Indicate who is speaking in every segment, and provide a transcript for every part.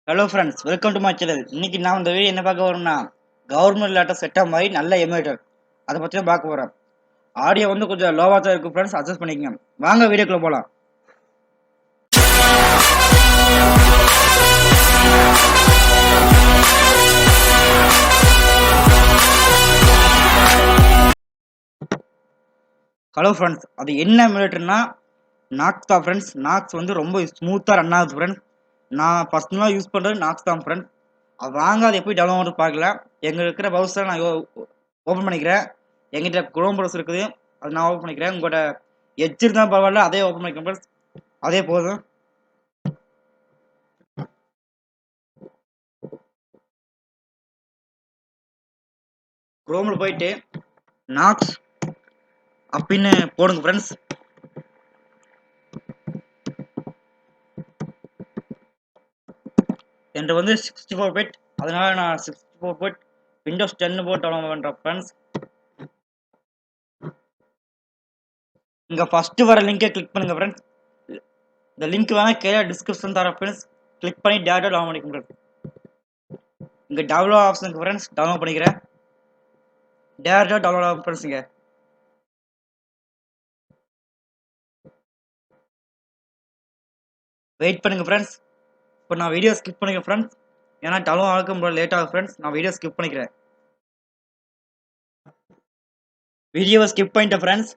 Speaker 1: Hello friends, welcome to my channel. இன்னைக்கு நான் இந்த வீடியோ என்ன பார்க்க போறோம்னா, கவர்மெண்ட் லேட்டர் செட்டப் மாதிரி நல்ல எமுலேட்டர் அதை பற்றி தான் பார்க்க போகிறேன். ஆடியோ வந்து கொஞ்சம் லோவாக தான் இருக்குது ஃப்ரெண்ட்ஸ், அட்ஜஸ்ட் பண்ணிக்கங்க. வாங்க வீடியோக்குள்ளே போகலாம். ஹலோ ஃப்ரெண்ட்ஸ், அது என்ன எமுலேட்டர்னா நாக்ஸ் தான் ஃப்ரெண்ட்ஸ். நாக்ஸ் வந்து ரொம்ப ஸ்மூத்தாக ரன் ஆகுது ஃப்ரெண்ட்ஸ். நான் பர்சனலாக யூஸ் பண்ணுறது நாக்ஸ் தான் ஃப்ரெண்ட்ஸ். அது வாங்க அதை எப்படி டவுன்லோட் பார்க்கல. எங்கே இருக்கிற ப்ரௌசரை நான் ஓப்பன் பண்ணிக்கிறேன். எங்கிட்ட குரோம் ப்ரௌசர் இருக்குது, அது நான் ஓப்பன் பண்ணிக்கிறேன். உங்களோட எட்ஜ் இருந்தால் பரவாயில்ல, அதே ஓப்பன் பண்ணிக்கிறேன் ஃப்ரெண்ட்ஸ். அதே போதும். குரோமில் போயிட்டு நாக்ஸ் அப்படின்னு போடுங்க ஃப்ரெண்ட்ஸ். என்கிட்ட வந்து 64 பிட், அதனால நான் 64 பிட் விண்டோஸ் 10 போட்டு டவுன்லோட் பண்ணுறேன் ஃப்ரெண்ட்ஸ். இங்கே ஃபஸ்ட்டு வர லிங்கை கிளிக் பண்ணுங்கள் ஃப்ரெண்ட்ஸ். இந்த லிங்க் வேணால் கீழே டிஸ்கிரிப்ஷன் தரேன் ஃப்ரெண்ட்ஸ். கிளிக் பண்ணி டேரெக்டாக டவுன்லோட் பண்ணிக்க ஃப்ரெண்ட்ஸ். இங்கே டவுன்லோட் ஆப்ஷனுக்கு ஃப்ரெண்ட்ஸ் டவுன்லோட் பண்ணிக்கிறேன். டேரெக்டாக டவுன்லோட் ஆகும் ஃப்ரெண்ட்ஸ். இங்கே வெயிட் பண்ணுங்கள் ஃப்ரெண்ட்ஸ். இப்போ நான் வீடியோ ஸ்கிப் பண்ணிக்கிறேன் ஃப்ரெண்ட்ஸ், ஏன்னா டவுன்லோட் ஆகும் லேட் ஆகும் ஃப்ரெண்ட்ஸ். நான் வீடியோ ஸ்கிப் பண்ணிக்கிறேன். வீடியோவை ஸ்கிப் பண்ணிட்டேன் ஃப்ரெண்ட்ஸ்.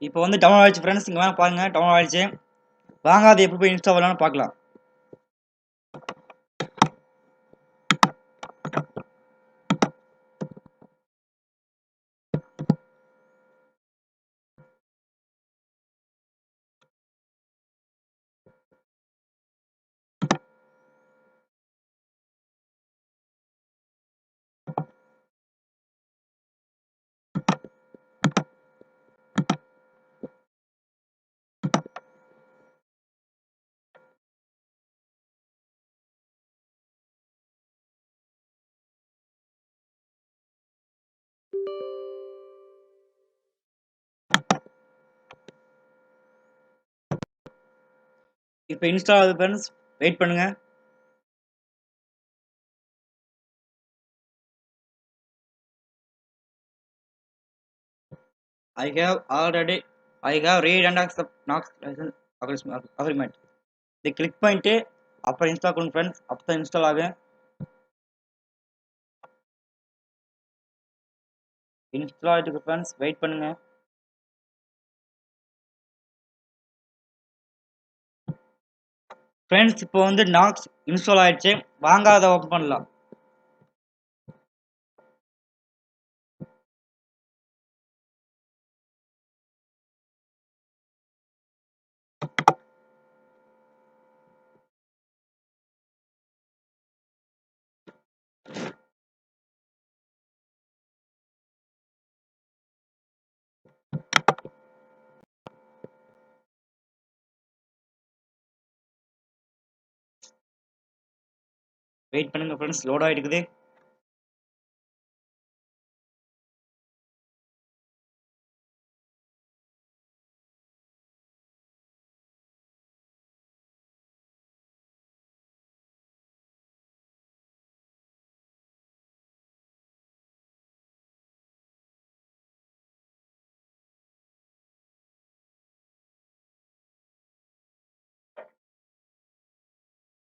Speaker 1: இப்போ வந்து டவுன்லோட் ஆயிடுச்சு ஃப்ரெண்ட்ஸ். இங்கே வேணால் பாருங்கள், டவுன்லோட் ஆயிடுச்சு. வாங்க அது எப்படி போய் இன்ஸ்டால் பண்ணலாம்னு பார்க்கலாம். இப்போ இன்ஸ்டால் ஆகுது ஃப்ரெண்ட்ஸ், வெயிட் பண்ணுங்க. I have read and accept Nox agreement. இதை கிளிக் பண்ணிட்டு அப்புறம் இன்ஸ்டால் பண்ணுங்க ஃப்ரெண்ட்ஸ். அப்போ தான் இன்ஸ்டால் ஆகும். இன்ஸ்டால் ஆகிட்டு ஃப்ரெண்ட்ஸ், வெயிட் பண்ணுங்க. ஃப்ரெண்ட்ஸ், இப்போ வந்து நாக்ஸ் இன்ஸ்டால் ஆயிடுச்சு. வாங்க அதை ஓப்பன் பண்ணலாம். வெயிட் பண்ணுங்க ஃப்ரெண்ட்ஸ், லோட் ஆகிட்டு.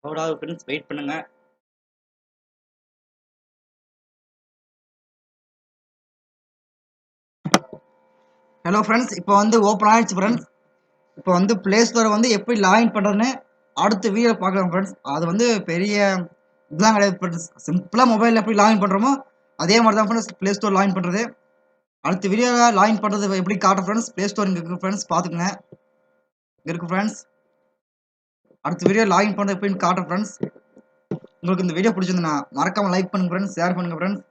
Speaker 1: லோட் ஆகுது ஃப்ரெண்ட்ஸ், வெயிட் பண்ணுங்க. ஹலோ ஃப்ரெண்ட்ஸ், இப்போ வந்து ஓப்பன் ஆயிடுச்சு ஃப்ரெண்ட்ஸ். இப்போ வந்து பிளே ஸ்டோரை வந்து எப்படி லாகின் பண்ணுறதுன்னு அடுத்த வீடியோ பார்க்கலாம் ஃப்ரெண்ட்ஸ். அது வந்து பெரிய இதெல்லாம் கிடையாது ஃப்ரெண்ட்ஸ். சிம்பிளாக மொபைலில் எப்படி லாகின் பண்ணுறோமோ அதே மாதிரி தான் ஃப்ரெண்ட்ஸ் ப்ளே ஸ்டோர் லாகின் பண்ணுறது. அடுத்த வீடியோவில் லாகின் பண்ணுறது எப்படி காட்டுறேன் ஃப்ரெண்ட்ஸ். ப்ளே ஸ்டோர் இங்கே இருக்குது ஃப்ரெண்ட்ஸ், பார்த்துக்குங்க. இங்கே இருக்குது ஃப்ரெண்ட்ஸ். அடுத்த வீடியோ லாகின் பண்ணுறது எப்படின்னு காட்டுறேன் ஃப்ரெண்ட்ஸ். உங்களுக்கு இந்த வீடியோ பிடிச்சிருந்தா மறக்காமல் லைக் பண்ணுங்கள் ஃப்ரெண்ட்ஸ், ஷேர் பண்ணுங்கள் ஃப்ரெண்ட்ஸ்.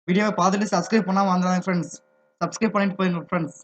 Speaker 1: வீடியோவை பார்த்துட்டு சப்ஸ்கிரைப் பண்ணாமல் வந்துடுங்க ஃப்ரெண்ட்ஸ். சப்ஸ்கிரைப் பண்ணிட்டு போயிருங்க ஃப்ரெண்ட்ஸ்.